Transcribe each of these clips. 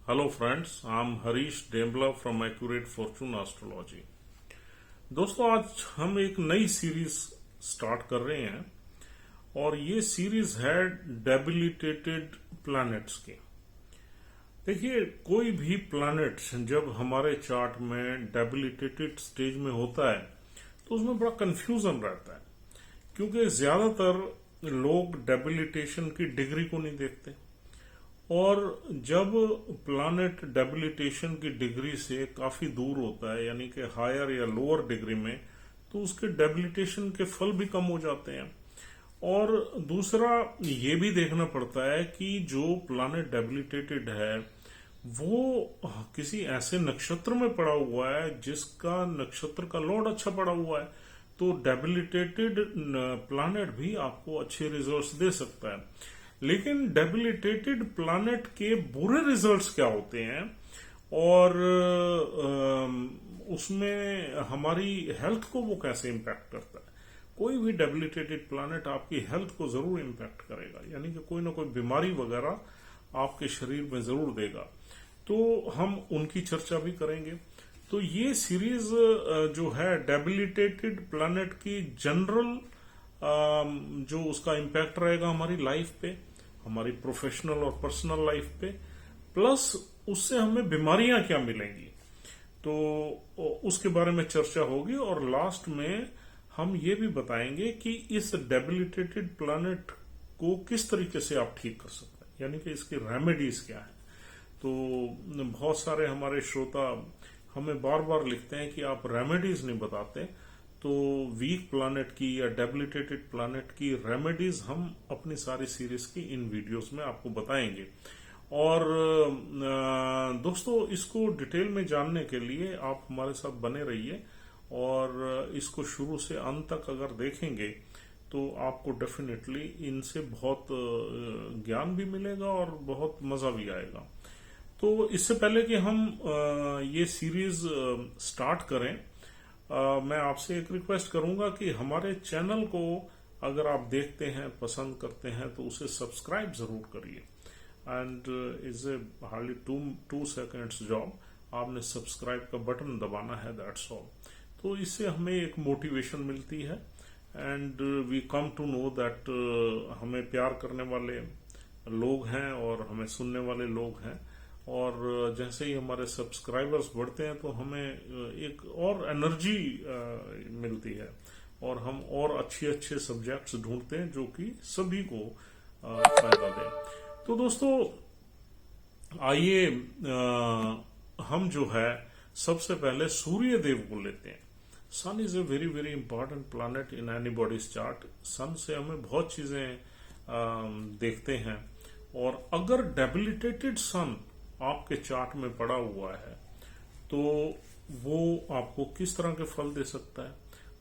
Hello friends, I'm Harish Dembla from Accurate Fortune Astrology। दोस्तों आज हम एक नई सीरीज स्टार्ट कर रहे हैं और ये सीरीज है डेबिलिटेटेड प्लैनेट्स की। देखिए कोई भी प्लैनेट जब हमारे चार्ट में डेबिलिटेटेड स्टेज में होता है तो उसमें बड़ा कंफ्यूजन रहता है, क्योंकि ज्यादातर लोग डेबिलिटेशन की डिग्री को नहीं देखते और जब प्लैनेट डेबिलिटेशन की डिग्री से काफी दूर होता है, यानी कि हायर या लोअर डिग्री में, तो उसके डेबिलिटेशन के फल भी कम हो जाते हैं। और दूसरा ये भी देखना पड़ता है कि जो प्लैनेट डेबिलिटेटेड है वो किसी ऐसे नक्षत्र में पड़ा हुआ है जिसका नक्षत्र का लॉर्ड अच्छा पड़ा हुआ है, तो डेबिलिटेटेड प्लैनेट भी आपको अच्छे रिजल्ट्स दे सकता है। लेकिन डेबिलिटेटेड प्लैनेट के बुरे रिजल्ट्स क्या होते हैं और उसमें हमारी हेल्थ को वो कैसे इम्पैक्ट करता है। कोई भी डेबिलिटेटेड प्लैनेट आपकी हेल्थ को जरूर इम्पैक्ट करेगा, यानी कि कोई ना कोई बीमारी वगैरह आपके शरीर में जरूर देगा, तो हम उनकी चर्चा भी करेंगे। तो ये सीरीज जो है डेबिलिटेटेड प्लैनेट की जनरल जो उसका इम्पैक्ट रहेगा हमारी लाइफ पे, हमारी प्रोफेशनल और पर्सनल लाइफ पे, प्लस उससे हमें बीमारियां क्या मिलेंगी, तो उसके बारे में चर्चा होगी। और लास्ट में हम ये भी बताएंगे कि इस डेबिलिटेटेड प्लैनेट को किस तरीके से आप ठीक कर सकते हैं, यानी कि इसकी रेमेडीज क्या है। तो बहुत सारे हमारे श्रोता हमें बार बार लिखते हैं कि आप रेमेडीज नहीं बताते, तो वीक प्लैनेट की या डेबिलिटेटेड प्लैनेट की रेमेडीज हम अपनी सारी सीरीज की इन वीडियोस में आपको बताएंगे। और दोस्तों इसको डिटेल में जानने के लिए आप हमारे साथ बने रहिए और इसको शुरू से अंत तक अगर देखेंगे तो आपको डेफिनेटली इनसे बहुत ज्ञान भी मिलेगा और बहुत मजा भी आएगा। तो इससे पहले कि हम ये सीरीज स्टार्ट करें, मैं आपसे एक रिक्वेस्ट करूंगा कि हमारे चैनल को अगर आप देखते हैं, पसंद करते हैं, तो उसे सब्सक्राइब जरूर करिए। And is a hardly 2 seconds job, आपने सब्सक्राइब का बटन दबाना है, दैट्स ऑल। तो इससे हमें एक मोटिवेशन मिलती है and we come to know that हमें प्यार करने वाले लोग हैं और हमें सुनने वाले लोग हैं। और जैसे ही हमारे सब्सक्राइबर्स बढ़ते हैं तो हमें एक और एनर्जी मिलती है और हम और अच्छे सब्जेक्ट्स ढूंढते हैं जो कि सभी को फायदा दे। तो दोस्तों आइए हम जो है सबसे पहले सूर्य देव को लेते हैं। Sun is a very very important planet in anybody's chart. Sun से हमें बहुत चीजें देखते हैं, और अगर डेबिलिटेटेड सन आपके चार्ट में पड़ा हुआ है तो वो आपको किस तरह के फल दे सकता है,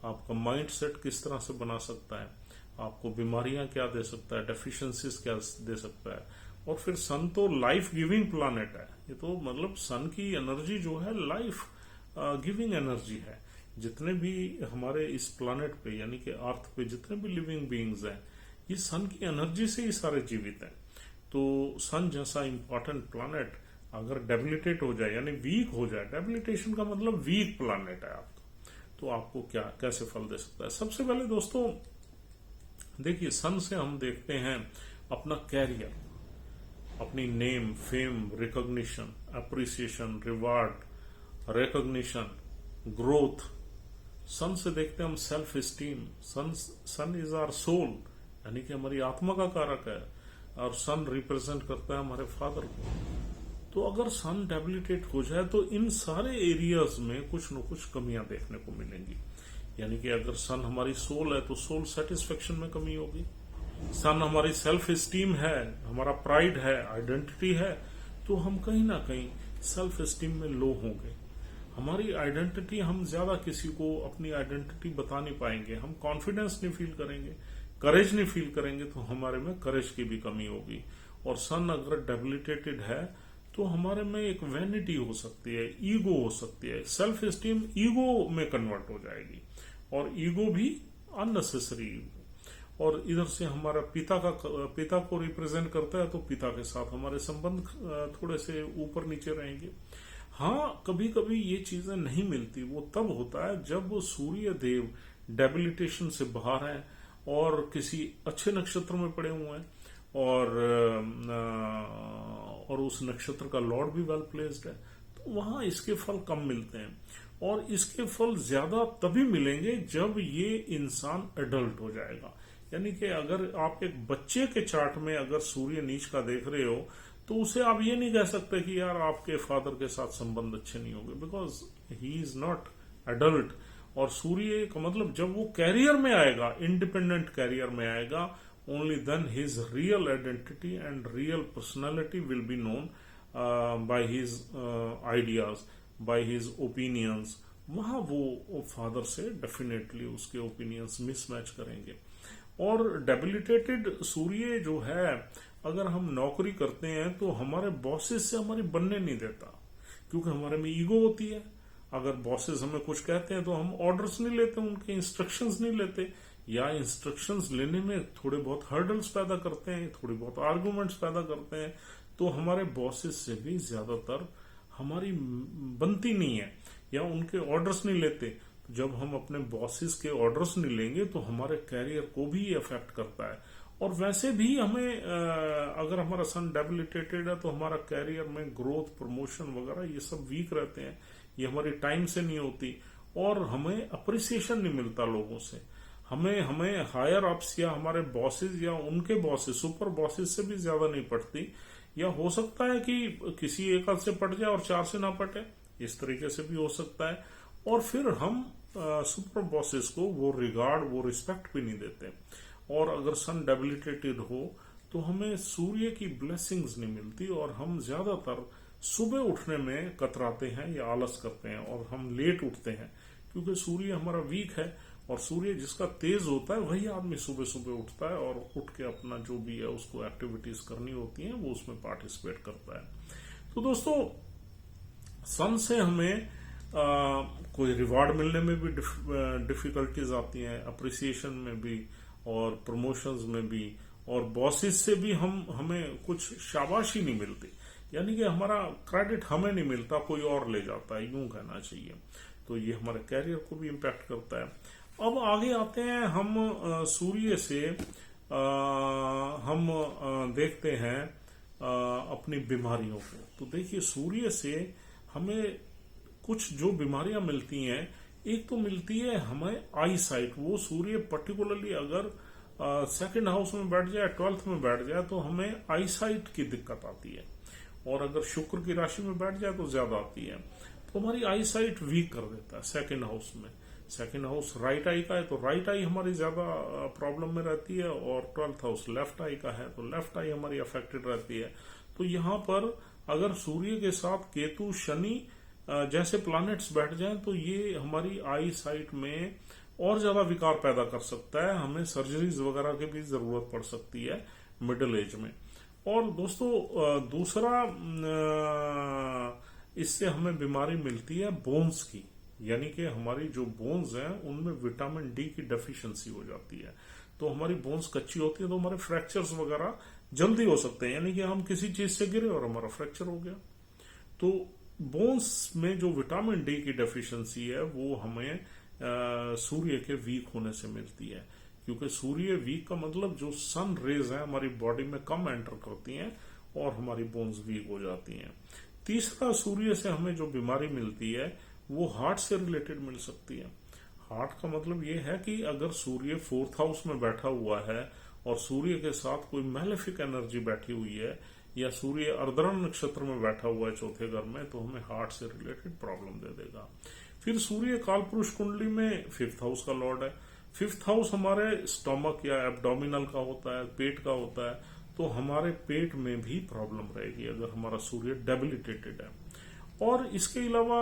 आपका माइंड सेट किस तरह से बना सकता है, आपको बीमारियां क्या दे सकता है, डेफिशिएंसीज क्या दे सकता है। और फिर सन तो लाइफ गिविंग प्लैनेट है, ये तो मतलब सन की एनर्जी जो है लाइफ गिविंग एनर्जी है। जितने भी हमारे इस प्लैनेट पे यानी कि अर्थ पे जितने भी लिविंग बीइंग्स हैं, ये सन की एनर्जी से ही सारे जीवित हैं। तो सन जैसा इंपॉर्टेंट प्लैनेट अगर डेबिलिटेट हो जाए यानी वीक हो जाए, डेबिलिटेशन का मतलब वीक प्लैनेट है आपका, तो आपको क्या कैसे फल दे सकता है। सबसे पहले दोस्तों देखिए, सन से हम देखते हैं अपना कैरियर, अपनी name, fame, recognition, appreciation, reward, recognition, growth. Sun से देखते हैं हम self esteem. Sun is our soul, यानी कि हमारी आत्मा का कारक है, और सन रिप्रेजेंट करता है हमारे फादर को। तो अगर सन डेबिलिटेट हो जाए तो इन सारे एरियाज में कुछ न कुछ कमियां देखने को मिलेंगी। यानी कि अगर सन हमारी सोल है तो सोल सेटिस्फेक्शन में कमी होगी। सन हमारी सेल्फ एस्टीम है, हमारा प्राइड है, आइडेंटिटी है, तो हम कहीं ना कहीं सेल्फ एस्टीम में लो होंगे। हमारी आइडेंटिटी, हम ज्यादा किसी को अपनी आइडेंटिटी बता नहीं पाएंगे, हम कॉन्फिडेंस नहीं फील करेंगे, करेज नहीं फील करेंगे, तो हमारे में करेज की भी कमी होगी। और सन अगर डेबिलिटेटेड है तो हमारे में एक वैनिटी हो सकती है, ईगो हो सकती है, सेल्फ एस्टीम ईगो में कन्वर्ट हो जाएगी, और ईगो भी अननेसेसरी ईगो। और इधर से हमारा पिता को रिप्रेजेंट करता है, तो पिता के साथ हमारे संबंध थोड़े से ऊपर नीचे रहेंगे। हाँ, कभी कभी ये चीजें नहीं मिलती, वो तब होता है जब सूर्य देव डेबिलिटेशन से बाहर है और किसी अच्छे नक्षत्र में पड़े हुए हैं, और उस नक्षत्र का लॉर्ड भी वेल प्लेस्ड है, तो वहां इसके फल कम मिलते हैं। और इसके फल ज्यादा तभी मिलेंगे जब ये इंसान एडल्ट हो जाएगा। यानी कि अगर आप एक बच्चे के चार्ट में अगर सूर्य नीच का देख रहे हो, तो उसे आप ये नहीं कह सकते कि यार आपके फादर के साथ संबंध अच्छे नहीं होंगे, because he is not adult. और सूर्य का मतलब जब वो कैरियर में आएगा, इंडिपेंडेंट कैरियर में आएगा, only then his real identity and real personality will be known by his ideas, by his opinions। वहां वो फादर से डेफिनेटली उसके ओपिनियंस मिसमैच करेंगे। और डेबिलिटेटेड सूर्य जो है, अगर हम नौकरी करते हैं तो हमारे बॉसेस से हमारी बनने नहीं देता, क्योंकि हमारे में ईगो होती है। अगर बॉसेस हमें कुछ कहते हैं तो हम ऑर्डर्स नहीं लेते, उनके इंस्ट्रक्शंस नहीं लेते, या इंस्ट्रक्शंस लेने में थोड़े बहुत हर्डल्स पैदा करते हैं, थोड़ी बहुत आर्गुमेंट्स पैदा करते हैं, तो हमारे बॉसेस से भी ज्यादातर हमारी बनती नहीं है, या उनके ऑर्डर्स नहीं लेते। जब हम अपने बॉसेस के ऑर्डर्स नहीं लेंगे तो हमारे कैरियर को भी अफेक्ट करता है। और वैसे भी हमें अगर हमारा सन डेबिलिटेटेड है तो हमारा कैरियर में ग्रोथ, प्रमोशन वगैरह ये सब वीक रहते हैं, ये हमारी टाइम से नहीं होती, और हमें अप्रिसिएशन नहीं मिलता लोगों से। हमें हायर अप्स या हमारे बॉसेस या उनके बॉसेस, सुपर बॉसेस से भी ज्यादा नहीं पड़ती, या हो सकता है कि किसी एक आध से पट जाए और चार से ना पटे, इस तरीके से भी हो सकता है। और फिर हम सुपर बॉसेस को वो रिगार्ड, वो रिस्पेक्ट भी नहीं देते। और अगर सन डेबिलिटेटेड हो तो हमें सूर्य की ब्लेसिंग्स नहीं मिलती, और हम ज्यादातर सुबह उठने में कतराते हैं या आलस करते हैं, और हम लेट उठते हैं, क्योंकि सूर्य हमारा वीक है। और सूर्य जिसका तेज होता है वही आदमी सुबह सुबह उठता है, और उठ के अपना जो भी है उसको एक्टिविटीज करनी होती है वो उसमें पार्टिसिपेट करता है। तो दोस्तों, सन से हमें कोई रिवार्ड मिलने में भी डिफिकल्टीज आती हैं, अप्रिसिएशन में भी और प्रमोशंस में भी, और बॉसेस से भी हमें कुछ शाबाशी नहीं मिलती, यानी कि हमारा क्रेडिट हमें नहीं मिलता, कोई और ले जाता है, यूं कहना चाहिए। तो ये हमारे कैरियर को भी इम्पैक्ट करता है। अब आगे आते हैं हम सूर्य से हम देखते हैं अपनी बीमारियों को। तो देखिए, सूर्य से हमें कुछ जो बीमारियां मिलती हैं, एक तो मिलती है हमें आई साइट। वो सूर्य पर्टिकुलरली अगर सेकंड हाउस में बैठ जाए, 12th में बैठ जाए, तो हमें आई साइट की दिक्कत आती है। और अगर शुक्र की राशि में बैठ जाए तो ज्यादा आती है। तो हमारी आई साइट वीक कर देता है सेकंड हाउस में। सेकंड हाउस राइट आई का है तो राइट आई हमारी ज्यादा प्रॉब्लम में रहती है, और 12th हाउस लेफ्ट आई का है तो लेफ्ट आई हमारी अफेक्टेड रहती है। तो यहाँ पर अगर सूर्य के साथ केतु, शनि जैसे प्लैनेट्स बैठ जाएं तो ये हमारी आई साइट में और ज्यादा विकार पैदा कर सकता है। हमें सर्जरीज वगैरह की भी जरूरत पड़ सकती है मिडिल एज में। और दोस्तों, दूसरा इससे हमें बीमारी मिलती है बोन्स की, यानी कि हमारी जो बोन्स हैं उनमें विटामिन डी की डेफिशिएंसी हो जाती है। तो हमारी बोन्स कच्ची होती है तो हमारे फ्रैक्चर्स वगैरह जल्दी हो सकते हैं, यानी कि हम किसी चीज से गिरे और हमारा फ्रैक्चर हो गया। तो बोन्स में जो विटामिन डी की डेफिशिएंसी है वो हमें सूर्य के वीक होने से मिलती है, क्योंकि सूर्य वीक का मतलब जो सन रेज है हमारी बॉडी में कम एंटर करती हैं और हमारी बोन्स वीक हो जाती हैं। तीसरा, सूर्य से हमें जो बीमारी मिलती है वो हार्ट से रिलेटेड मिल सकती है। हार्ट का मतलब ये है कि अगर सूर्य 4th हाउस में बैठा हुआ है और सूर्य के साथ कोई मैलेफिक एनर्जी बैठी हुई है, या सूर्य अर्द्रन नक्षत्र में बैठा हुआ है 4th घर में, तो हमें हार्ट से रिलेटेड प्रॉब्लम दे देगा। फिर सूर्य कालपुरुष कुंडली में 5th हाउस का लॉर्ड है। 5th हाउस हमारे स्टोमक या एब्डोमिनल का होता है, पेट का होता है, तो हमारे पेट में भी प्रॉब्लम रहेगी अगर हमारा सूर्य डेबिलिटेटेड है। और इसके अलावा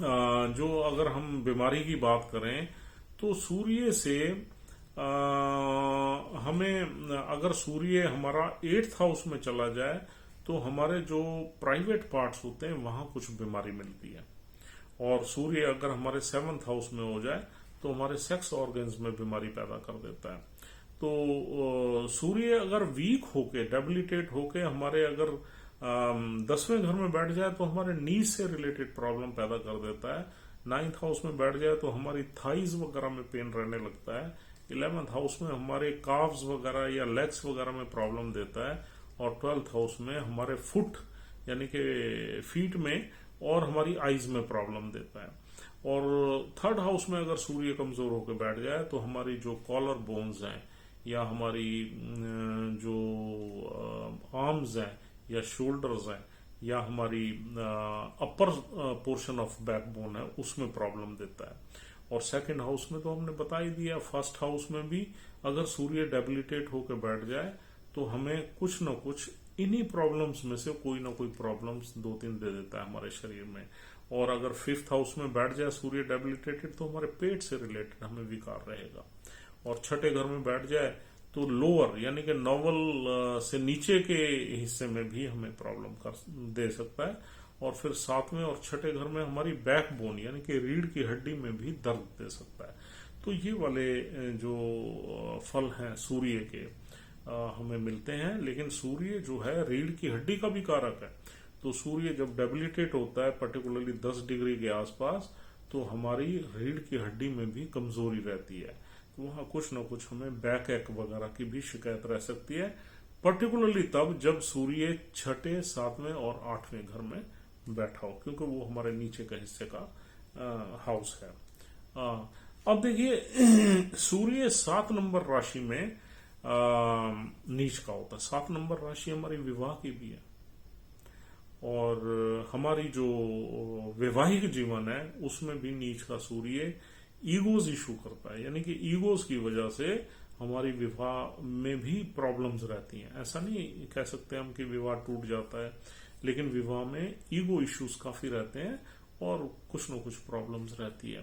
जो अगर हम बीमारी की बात करें तो सूर्य से हमें, अगर सूर्य हमारा 8th हाउस में चला जाए तो हमारे जो प्राइवेट पार्ट्स होते हैं वहां कुछ बीमारी मिलती है। और सूर्य अगर हमारे 7th हाउस में हो जाए तो हमारे सेक्स ऑर्गन्स में बीमारी पैदा कर देता है। तो सूर्य अगर वीक होके, डेबिलिटेट होके हमारे अगर 10वें घर में बैठ जाए तो हमारे नीज से रिलेटेड प्रॉब्लम पैदा कर देता है। 9th हाउस में बैठ जाए तो हमारी थाइज वगैरह में पेन रहने लगता है। 11th हाउस में हमारे काव्स वगैरह या लेग्स वगैरह में प्रॉब्लम देता है। और 12th हाउस में हमारे फुट यानी कि फीट में और हमारी आईज में प्रॉब्लम देता है। और 3rd हाउस में अगर सूर्य कमजोर होकर बैठ जाए तो हमारी जो कॉलर बोन्स हैं या हमारी जो आर्म्स हैं या शोल्डर्स हैं या हमारी अपर पोर्शन ऑफ बैकबोन है उसमें प्रॉब्लम देता है। और 2nd हाउस में तो हमने बता ही दिया। 1st हाउस में भी अगर सूर्य डेबिलिटेट होकर बैठ जाए तो हमें कुछ न कुछ इन्हीं प्रॉब्लम्स में से कोई ना कोई प्रॉब्लम्स 2-3 दे देता है हमारे शरीर में। और अगर 5th हाउस में बैठ जाए सूर्य डेबिलिटेटेड तो हमारे पेट से रिलेटेड हमें विकार रहेगा। और 6ठे घर में बैठ जाए तो लोअर यानी कि नॉवल से नीचे के हिस्से में भी हमें प्रॉब्लम कर दे सकता है। और फिर 7वें और 6ठे घर में हमारी बैकबोन यानी कि रीढ़ की हड्डी में भी दर्द दे सकता है। तो ये वाले जो फल हैं सूर्य के हमें मिलते हैं। लेकिन सूर्य जो है रीढ़ की हड्डी का भी कारक है। तो सूर्य जब डेबिलिटेट होता है पर्टिकुलरली 10 डिग्री के आसपास तो हमारी रीढ़ की हड्डी में भी कमजोरी रहती है। तो वहां कुछ न कुछ हमें बैक एक वगैरह की भी शिकायत रह सकती है, पर्टिकुलरली तब जब सूर्य 6ठे, 7वें और 8वें घर में बैठा हो, क्योंकि वो हमारे नीचे का हिस्से का हाउस है। अब देखिए सूर्य 7 नंबर राशि में नीच का होता है। 7 नंबर राशि हमारी विवाह की भी है और हमारी जो वैवाहिक जीवन है उसमें भी नीच का सूर्य ईगोज इशू करता है। यानी कि ईगोज की वजह से हमारी विवाह में भी प्रॉब्लम्स रहती हैं। ऐसा नहीं कह सकते हम कि विवाह टूट जाता है, लेकिन विवाह में ईगो इश्यूज काफी रहते हैं और कुछ न कुछ प्रॉब्लम्स रहती है।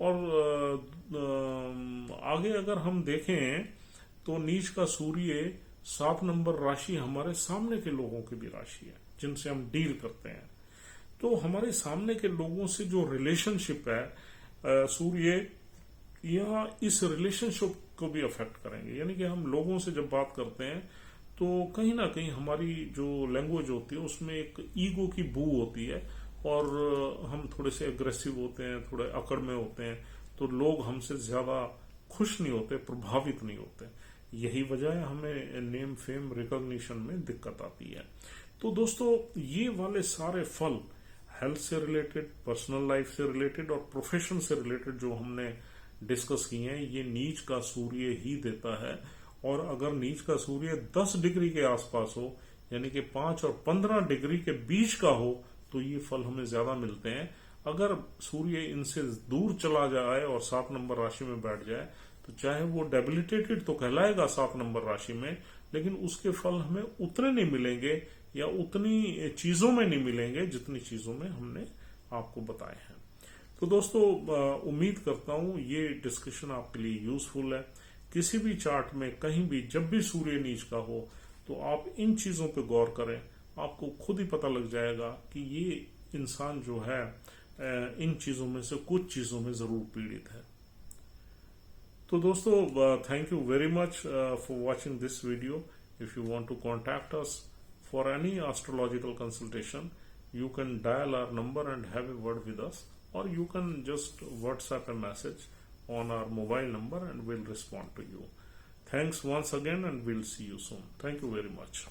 और आगे अगर हम देखें तो नीच का सूर्य 7 नंबर राशि हमारे सामने के लोगों की भी राशि है जिनसे हम डील करते हैं। तो हमारे सामने के लोगों से जो रिलेशनशिप है सूर्य या इस रिलेशनशिप को भी अफेक्ट करेंगे। यानी कि हम लोगों से जब बात करते हैं तो कहीं ना कहीं हमारी जो लैंग्वेज होती है उसमें एक ईगो की बू होती है और हम थोड़े से अग्रेसिव होते हैं, थोड़े अकड़ में होते हैं, तो लोग हमसे ज्यादा खुश नहीं होते, प्रभावित नहीं होते। यही वजह है हमें नेम फेम रिकॉग्निशन में दिक्कत आती है। तो दोस्तों ये वाले सारे फल हेल्थ से रिलेटेड, पर्सनल लाइफ से रिलेटेड और प्रोफेशन से रिलेटेड जो हमने डिस्कस किए हैं ये नीच का सूर्य ही देता है। और अगर नीच का सूर्य 10 डिग्री के आसपास हो यानी कि 5 और 15 डिग्री के बीच का हो तो ये फल हमें ज्यादा मिलते हैं। अगर सूर्य इनसे दूर चला जाए और 7 नंबर राशि में बैठ जाए तो चाहे वो डेबिलिटेटेड तो कहलाएगा 7 नंबर राशि में, लेकिन उसके फल हमें उतने नहीं मिलेंगे या उतनी चीजों में नहीं मिलेंगे जितनी चीजों में हमने आपको बताए हैं। तो दोस्तों उम्मीद करता हूं ये डिस्कशन आपके लिए यूजफुल है। किसी भी चार्ट में कहीं भी जब भी सूर्य नीच का हो तो आप इन चीजों पे गौर करें, आपको खुद ही पता लग जाएगा कि ये इंसान जो है इन चीजों में से कुछ चीजों में जरूर पीड़ित है। तो दोस्तों thank you very much for watching this video. If you want to contact us for any astrological consultation, you can dial our number and have a word with us, or you can just WhatsApp a message on our mobile number and we'll respond to you. Thanks once again and we'll see you soon. Thank you very much.